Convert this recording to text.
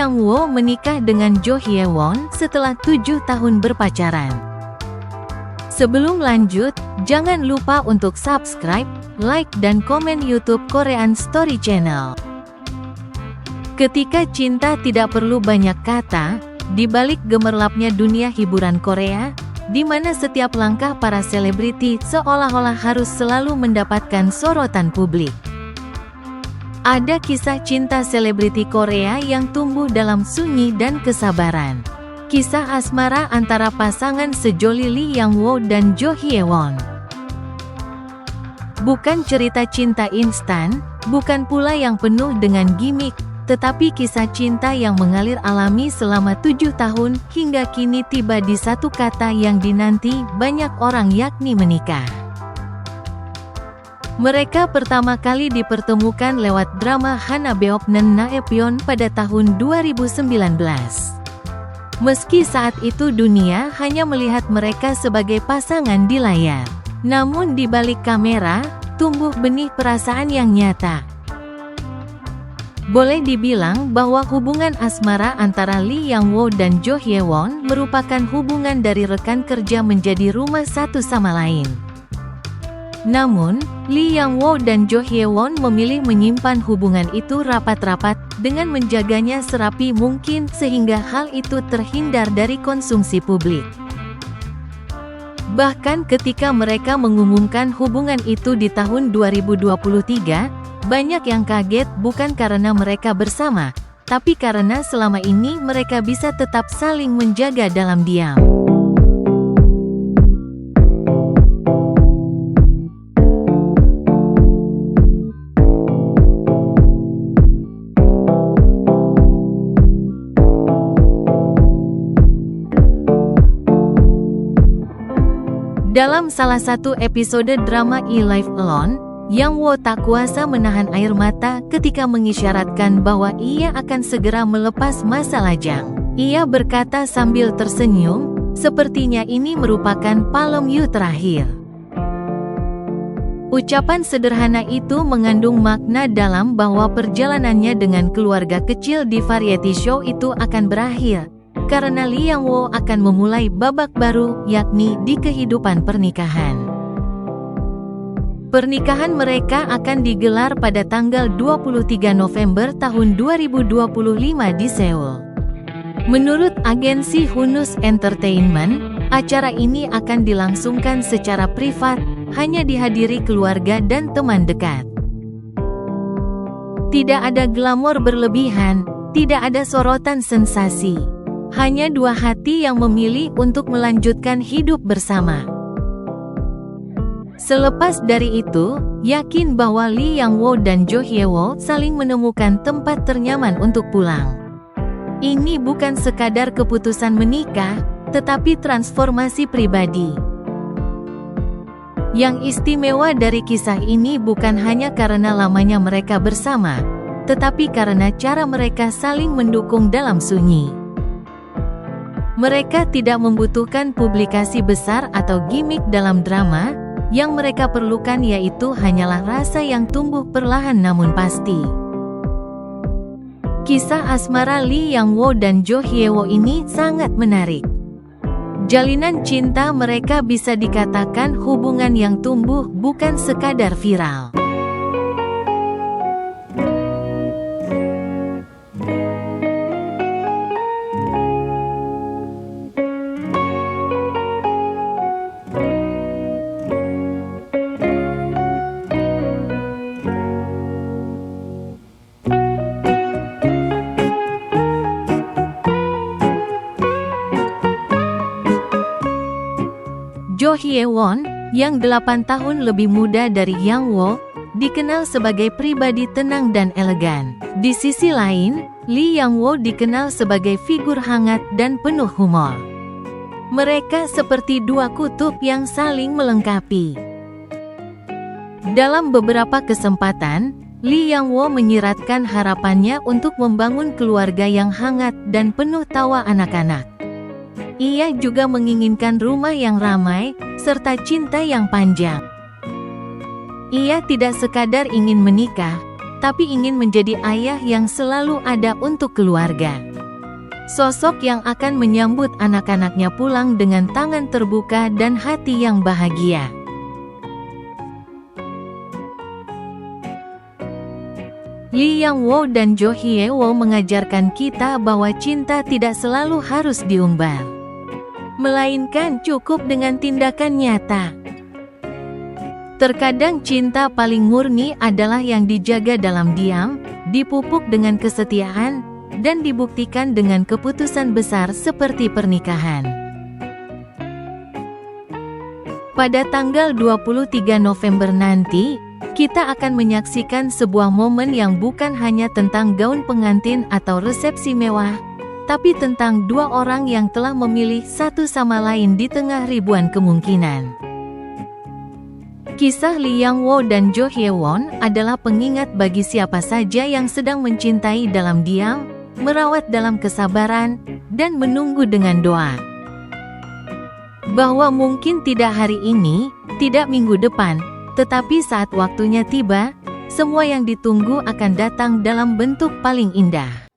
Yang Wo menikah dengan Jo Hye Won setelah 7 tahun berpacaran. Sebelum lanjut, jangan lupa untuk subscribe, like dan komen YouTube Korean Story Channel. Ketika cinta tidak perlu banyak kata, di balik gemerlapnya dunia hiburan Korea, di mana setiap langkah para selebriti seolah-olah harus selalu mendapatkan sorotan publik. Ada kisah cinta selebriti Korea yang tumbuh dalam sunyi dan kesabaran. Kisah asmara antara pasangan sejoli Lee Yang Wo dan Jo Hye Won. Bukan cerita cinta instan, bukan pula yang penuh dengan gimmick, tetapi kisah cinta yang mengalir alami selama 7 tahun, hingga kini tiba di satu kata yang dinanti banyak orang, yakni menikah. Mereka pertama kali dipertemukan lewat drama Hana Beopnen Naepyeon pada tahun 2019. Meski saat itu dunia hanya melihat mereka sebagai pasangan di layar, namun di balik kamera, tumbuh benih perasaan yang nyata. Boleh dibilang bahwa hubungan asmara antara Lee Yang Wo dan Jo Hye Won merupakan hubungan dari rekan kerja menjadi rumah satu sama lain. Namun, Lee Yang Wo dan Jo Hye Won memilih menyimpan hubungan itu rapat-rapat, dengan menjaganya serapi mungkin sehingga hal itu terhindar dari konsumsi publik. Bahkan ketika mereka mengumumkan hubungan itu di tahun 2023, banyak yang kaget bukan karena mereka bersama, tapi karena selama ini mereka bisa tetap saling menjaga dalam diam. Dalam salah satu episode drama E-Life Alone, Yang Wo tak kuasa menahan air mata ketika mengisyaratkan bahwa ia akan segera melepas masa lajang. Ia berkata sambil tersenyum, sepertinya ini merupakan Palem Yu terakhir. Ucapan sederhana itu mengandung makna dalam bahwa perjalanannya dengan keluarga kecil di variety show itu akan berakhir, karena Lee Yang Wo akan memulai babak baru, yakni di kehidupan pernikahan. Pernikahan mereka akan digelar pada tanggal 23 November tahun 2025 di Seoul. Menurut agensi Hunus Entertainment, acara ini akan dilangsungkan secara privat, hanya dihadiri keluarga dan teman dekat. Tidak ada glamor berlebihan, tidak ada sorotan sensasi. Hanya dua hati yang memilih untuk melanjutkan hidup bersama. Selepas dari itu, yakin bahwa Lee Yang Wo dan Jo Hye Won saling menemukan tempat ternyaman untuk pulang. Ini bukan sekadar keputusan menikah, tetapi transformasi pribadi. Yang istimewa dari kisah ini bukan hanya karena lamanya mereka bersama, tetapi karena cara mereka saling mendukung dalam sunyi. Mereka tidak membutuhkan publikasi besar atau gimmick dalam drama. Yang mereka perlukan yaitu hanyalah rasa yang tumbuh perlahan namun pasti. Kisah asmara Lee Yang Wo dan Jo Hye Won ini sangat menarik. Jalinan cinta mereka bisa dikatakan hubungan yang tumbuh bukan sekadar viral. Jo Hye Won, yang 8 tahun lebih muda dari Yang Wo, dikenal sebagai pribadi tenang dan elegan. Di sisi lain, Lee Yang Wo dikenal sebagai figur hangat dan penuh humor. Mereka seperti dua kutub yang saling melengkapi. Dalam beberapa kesempatan, Lee Yang Wo menyiratkan harapannya untuk membangun keluarga yang hangat dan penuh tawa anak-anak. Ia juga menginginkan rumah yang ramai, serta cinta yang panjang. Ia tidak sekadar ingin menikah, tapi ingin menjadi ayah yang selalu ada untuk keluarga. Sosok yang akan menyambut anak-anaknya pulang dengan tangan terbuka dan hati yang bahagia. Lee Yang Woo dan Jo Hye Woo mengajarkan kita bahwa cinta tidak selalu harus diumbar, melainkan cukup dengan tindakan nyata. Terkadang cinta paling murni adalah yang dijaga dalam diam, dipupuk dengan kesetiaan, dan dibuktikan dengan keputusan besar seperti pernikahan. Pada tanggal 23 November nanti, kita akan menyaksikan sebuah momen yang bukan hanya tentang gaun pengantin atau resepsi mewah, tapi tentang dua orang yang telah memilih satu sama lain di tengah ribuan kemungkinan. Kisah Lee Yang Woo dan Jo Hye Won adalah pengingat bagi siapa saja yang sedang mencintai dalam diam, merawat dalam kesabaran, dan menunggu dengan doa. Bahwa mungkin tidak hari ini, tidak minggu depan, tetapi saat waktunya tiba, semua yang ditunggu akan datang dalam bentuk paling indah.